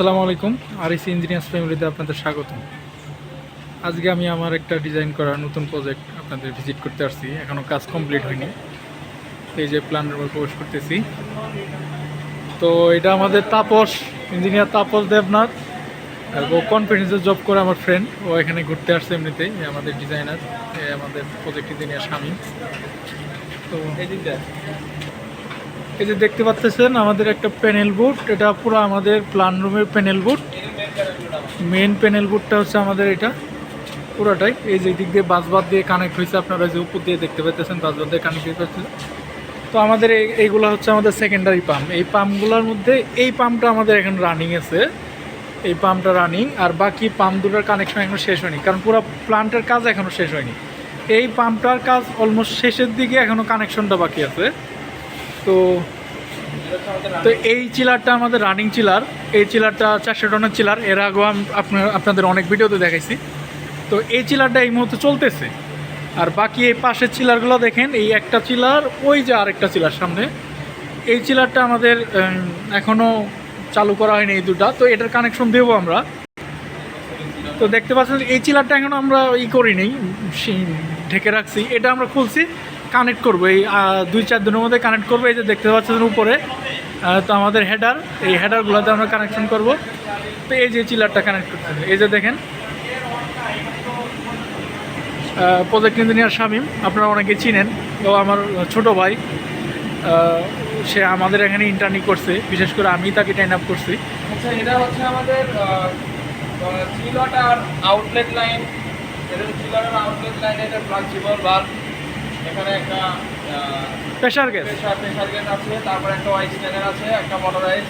আসসালামু আলাইকুম। RAC engineers ফ্যামিলিতে আপনাদের স্বাগত। আজকে আমি আমার একটা ডিজাইন করা নতুন প্রজেক্ট আপনাদের ভিজিট করতে আসছি। এখনও কাজ কমপ্লিট হয়নি। এই যে প্ল্যান রুমে প্রবেশ করতেছি। তো এটা আমাদের তাপস, ইঞ্জিনিয়ার তাপস দেবনাথ। আর ও কনফিডেন্সে জব করে আমার ফ্রেন্ড। ও এখানে ঘুরতে আসছে এমনিতেই। আমাদের ডিজাইনার, আমাদের প্রজেক্ট ইঞ্জিনিয়ার স্বামী। তো এই যে দেখতে পাচ্ছেন আমাদের একটা প্যানেল বোর্ড। এটা পুরো আমাদের প্ল্যান রুমের প্যানেল বোর্ড। মেন প্যানেল বোর্ডটা হচ্ছে আমাদের এটা পুরোটাই। এই যে দিক দিয়ে বাসবাদ দিয়ে কানেক্ট হয়েছে, আপনারা যে উপর দিয়ে দেখতে পাচ্ছেন বাসবাদ দিয়ে কানেক্ট হয়েছে। তো আমাদের এইগুলো হচ্ছে আমাদের সেকেন্ডারি পাম্প। এই পাম্পগুলোর মধ্যে এই পাম্পটা আমাদের এখন রানিং আছে, এই পাম্পটা রানিং। আর বাকি পাম্প দুটোর কানেকশন এখনও শেষ হয়নি, কারণ পুরো প্ল্যান্টের কাজ এখনও শেষ হয়নি। এই পাম্পটার কাজ অলমোস্ট শেষের দিকে, এখনও কানেকশনটা বাকি আছে। তো এই চিলারটা আমাদের রানিং চিলার। এই চিলারটা 400 টনের চিলার। এর আগেও আপনাদের অনেক ভিডিওতে দেখাইছি। তো এই চিলারটা এই মুহূর্তে চলতেছে। আর বাকি এই পাশের চিলারগুলো দেখেন, এই একটা চিলার, ওই যে আরেকটা চিলার সামনে, এই চিলারটা আমাদের এখনও চালু করা হয়নি এই দুটা। তো এটার কানেকশন দেবো আমরা। তো দেখতে পাচ্ছেন এই চিলারটা এখনও আমরা করিনি, ঢেকে রাখছি। এটা আমরা খুলছি, কানেক্ট করবো এই 2-4 দিনের মধ্যে কানেক্ট করবো। এই যে দেখতে পাচ্ছেন উপরে, তো আমাদের হেডার, এই হেডারগুলোতে আমরা কানেকশন করব। তো এই যে চিলারটা কানেক্ট করতে, এই যে দেখেন প্রজেক্ট ইঞ্জিনিয়ার শামীম, আপনারা অনেকে চিনেন। ও আমার ছোট ভাই। সে আমাদের এখানে ইন্টার্নি করছে, বিশেষ করে আমি তাকে ট্রেন আপ করছি। আচ্ছা, এটা হচ্ছে আমাদের চিলট আর আউটলেট লাইন। এটা চিলট আর আউটলেট লাইনে এটা ফ্লেক্সিবল বাল্ব। এখানে একটা প্রেসার গ্যাস আছে, তারপরে একটা ওয়াই স্ট্যান্ডার আছে, একটা মোটরাইজ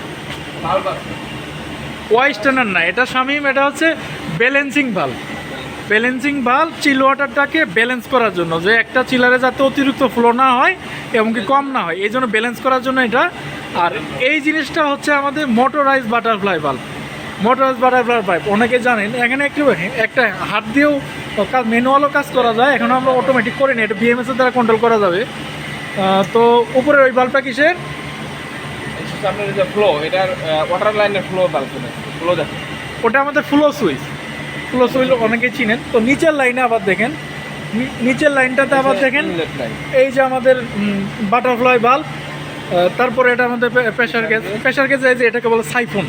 বাল্ব আছে। ওয়াই স্ট্যান্ডার না, এটা শামীম, এটা হচ্ছে ব্যালেন্সিং ভাল্ব। ব্যালেন্সিং ভাল্ব চিল ওয়াটারটাকে ব্যালেন্স করার জন্য, যে একটা চিলারে যাতে অতিরিক্ত ফ্লো না হয় এবং কি কম না হয়, এই জন্য ব্যালেন্স করার জন্য এটা। আর এই জিনিসটা হচ্ছে আমাদের motorise butterfly valve. Motorise butterfly pipe অনেকে জানেন। এখানে একটা হাত দিয়েও কাজ, ম্যানুয়ালও কাজ করা যায়। এখন আমরা অটোমেটিক করি না, এটা বিএমএসের দ্বারা কন্ট্রোল করা যাবে। তো উপরে ওই বাল্বটা কিসের? আপনার যে ফ্লো, এটার ওয়াটার লাইনের ফ্লো বাল্ব, ফ্লো দেখেন, ওটা আমাদের ফ্লো সুইচ। ফ্লো সুইচ অনেকেই চিনেন। তো নিচের লাইনে আবার দেখেন, নিচের লাইনটাতে আবার দেখেন এই যে আমাদের বাটারফ্লাই বাল্ব। তারপরে এটা আমাদের প্রেশার গ্যাস। প্রেশার গ্যাস এই যে এটাকে বলে সাইফোন।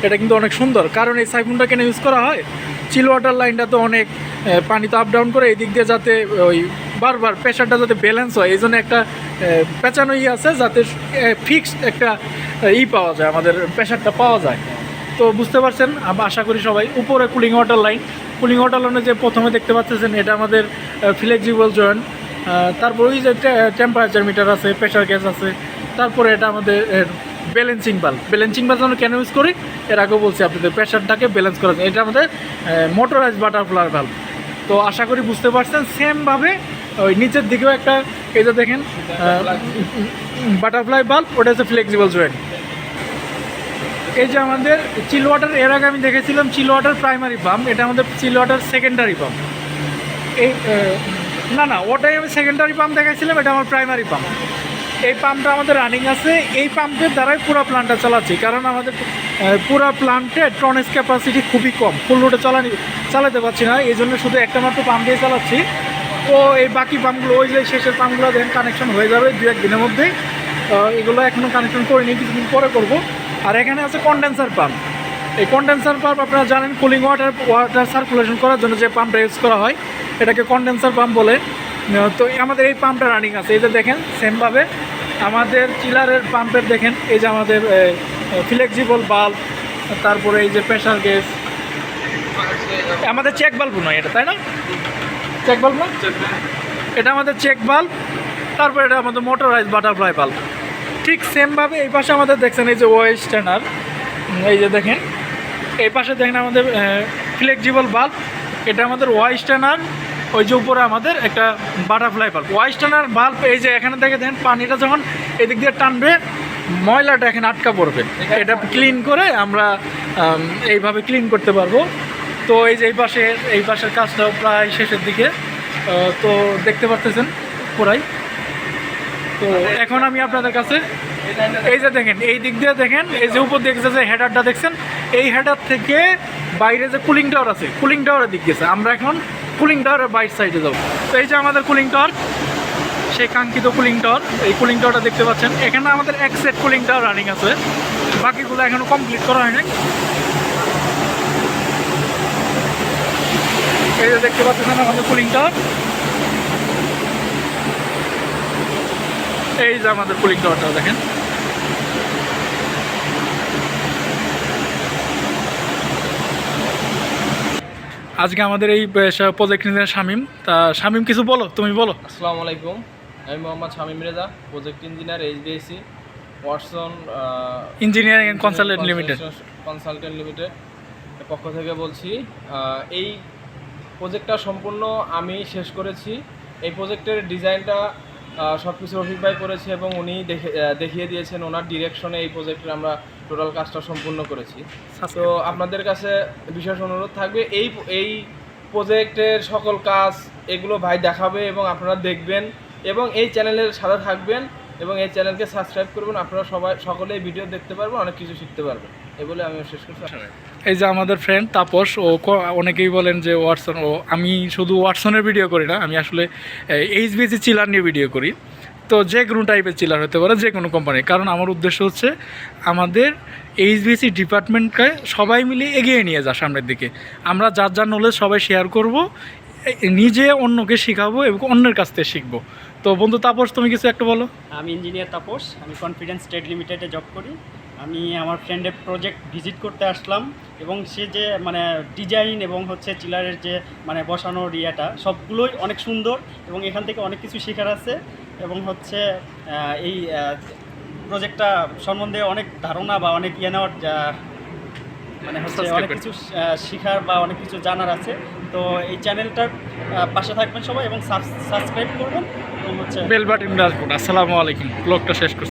এটা কিন্তু অনেক সুন্দর, কারণ এই সাইফোনটা কেন ইউজ করা হয়? চিল ওয়াটার লাইনটা তো অনেক পানি তো আপ ডাউন করে, এই দিক দিয়ে যাতে ওই বারবার প্রেশারটা যাতে ব্যালেন্স হয়, এই জন্য একটা পেঁচানো আছে, যাতে ফিক্সড একটা পাওয়া যায়, আমাদের প্রেশারটা পাওয়া যায়। তো বুঝতে পারছেন আশা করি সবাই। উপরে cooling water line. Cooling water লাইনে যে প্রথমে দেখতে পাচ্ছেন, এটা আমাদের ফ্লেক্সিবল জয়েন্ট। তারপর ওই যে টেম্পারেচার মিটার আছে, প্রেশার গ্যাস আছে। তারপরে এটা আমাদের ব্যালেন্সিং বাল্ব। ব্যালেন্সিং বাল্ব আমরা কেন ইউজ করি এর আগেও বলছি আপনাদের, প্রেশারটাকে ব্যালেন্স করার জন্য। এটা আমাদের মোটরাইজ বাটারফ্লাই বাল্ব। তো আশা করি বুঝতে পারছেন। সেমভাবে ওই নিচের দিকেও একটা, এই যে দেখেন বাটারফ্লাই বাল্ব, ওটা হচ্ছে ফ্লেক্সিবল জয়েন্ট। এই যে আমাদের চিল ওয়াটার, এর আগে আমি দেখেছিলাম চিল ওয়াটার প্রাইমারি পাম্প, এটা আমাদের চিল ওয়াটার সেকেন্ডারি পাম্প। এই না ওটাই আমি সেকেন্ডারি পাম্প দেখাইছিলাম, এটা আমার প্রাইমারি পাম্প। এই পাম্পটা আমাদের রানিং আছে। এই পাম্পের দ্বারাই পুরো প্ল্যান্টটা চালাচ্ছি, কারণ আমাদের পুরো প্ল্যান্টে টনেজ ক্যাপাসিটি খুবই কম, ফুল লোডে চালাতে পারছি না, এই জন্য শুধু একটা মাত্র পাম্প দিয়ে চালাচ্ছি। তো এই বাকি পাম্পগুলো, ওই যে শেষের পাম্পগুলো দেখেন কানেকশন হয়ে যাবে 2-1 দিনের মধ্যেই। এগুলো এখনও কানেকশন করিনি, কিছুদিন পরে করব। আর এখানে আছে কন্ডেন্সার পাম্প। এই কন্ডেন্সার পাম্প আপনারা জানেন, কুলিং ওয়াটার সার্কুলেশন করার জন্য যে পাম্পটা ইউজ করা হয়, এটাকে কন্ডেন্সার পাম্প বলে। তো আমাদের এই পাম্পটা রানিং আছে। এই যে দেখেন সেমভাবে আমাদের চিলারের পাম্পের দেখেন, এই যে আমাদের ফ্লেক্সিবল বাল্ব, তারপরে এই যে প্রেশার গ্যাস। আমাদের চেক বাল্ব নয় এটা, তাই না? চেক বাল্ব না, এটা আমাদের চেক বাল্ব। তারপরে এটা আমাদের মোটরাইজ বাটারফ্লাই বাল্ব। ঠিক সেমভাবে এই পাশে আমাদের দেখছেন এই যে ওয়াই স্ট্যান্ডার। এই যে দেখেন এই পাশে দেখেন আমাদের ফ্লেক্সিবল বাল্ব, এটা আমাদের ওয়াই স্ট্যান্ডার। ওই যে উপরে আমাদের একটা বাটারফ্লাই বাল্ব, ওয়াই স্ট্যান্ডার বাল্ব। এই যে এখানে থেকে দেখেন পানিটা যখন এদিক দিয়ে টানবে, ময়লাটা এখানে আটকা পড়বে। এটা ক্লিন করে আমরা এইভাবে ক্লিন করতে পারবো। তো এই যে এই পাশের কাজটাও প্রায় শেষের দিকে। তো দেখতে পাচ্ছেন পুরাই। তো এখন আমি আপনাদের কাছে এই যে দেখেন, এই দিক দিয়ে দেখেন, এই যে উপর দেখছে যে হেডারটা দেখছেন, এই হেডার থেকে বাইরে যে কুলিং টাওয়ার আছে, কুলিং টাওয়ারের দিক গেছে। আমরা এখন কুলিং টাওয়ারের বাইর সাইডে যাবো। তো এই যে আমাদের কুলিং টাওয়ার, সেই কাঙ্ক্ষিত কুলিং টাওয়ার, এই কুলিং টাওয়ারটা দেখতে পাচ্ছেন। এখানে আমাদের এক সেট কুলিং টাওয়ার রানিং আছে, বাকিগুলো এখনো কমপ্লিট করা হয়নি। এই যে দেখতে পাচ্ছেন আমাদের কুলিং টাওয়ার, এই যে আমাদের কুলিং টাওয়ারটা দেখেন। আজকে আমাদের এই প্রজেক্ট নিয়ে শামীম। তা শামীম, কিছু বলো, তুমি বলো। আসসালামু আলাইকুম, আমি Mohammad Shamim Reza, project engineer HVAC Watson engineering and consultant limited পক্ষ থেকে বলছি। এই প্রজেক্টটা সম্পূর্ণ আমি শেষ করেছি। এই প্রজেক্টের ডিজাইনটা সব কিছু রফিক ভাই করেছে এবং উনি দেখিয়ে দিয়েছেন, ওনার ডিরেকশনে এই প্রজেক্টের আমরা টোটাল কাজটা সম্পূর্ণ করেছি। তো আপনাদের কাছে বিশেষ অনুরোধ থাকবে, এই প্রজেক্টের সকল কাজ এগুলো ভাই দেখাবে এবং আপনারা দেখবেন এবং এই চ্যানেলের সাথে থাকবেন এবং এই চ্যানেলকে সাবস্ক্রাইব করবেন। আপনারা সকলেই ভিডিও দেখতে পারবেন, অনেক কিছু শিখতে পারবেন। এই বলে আমি শেষ করছি। এই যে আমাদের ফ্রেন্ড তাপস, ও অনেকেই বলেন যে ওয়াটসন, ও আমি শুধু ওয়াটসনের ভিডিও করি না, আমি আসলে HVAC চিলার নিয়ে ভিডিও করি। তো যে কোনো টাইপের চিলার হতে পারে, যে কোনো কোম্পানি, কারণ আমার উদ্দেশ্য হচ্ছে আমাদের HVAC ডিপার্টমেন্টকে সবাই মিলে এগিয়ে নিয়ে যাওয়া সামনের দিকে। আমরা যার যার নলেজ সবাই শেয়ার করব, নিজে অন্যকে শেখাবো এবং অন্যের কাছ থেকে শিখবো। তো বন্ধু তাপস, তুমি কিছু একটা বলো। আমি ইঞ্জিনিয়ার তাপস, আমি কনফিডেন্স ট্রেড লিমিটেডে জব করি। আমি আমার ফ্রেন্ডের প্রজেক্ট ভিজিট করতে আসলাম এবং সে যে মানে ডিজাইন এবং হচ্ছে চিলারের যে মানে বসানোর ইয়েটা সবগুলোই অনেক সুন্দর এবং এখান থেকে অনেক কিছু শেখার আছে এবং হচ্ছে এই প্রজেক্টটা সম্বন্ধে অনেক ধারণা বা অনেক ইয়ে নেওয়ার মানে হচ্ছে অনেক কিছু শেখার বা অনেক কিছু জানার আছে। তো এই চ্যানেলটার পাশে থাকবেন সবাই এবং সাবস্ক্রাইব করবেন এবং হচ্ছে বেল বাটন আসবেন। আসসালামু আলাইকুম, ব্লগটা শেষ করছি।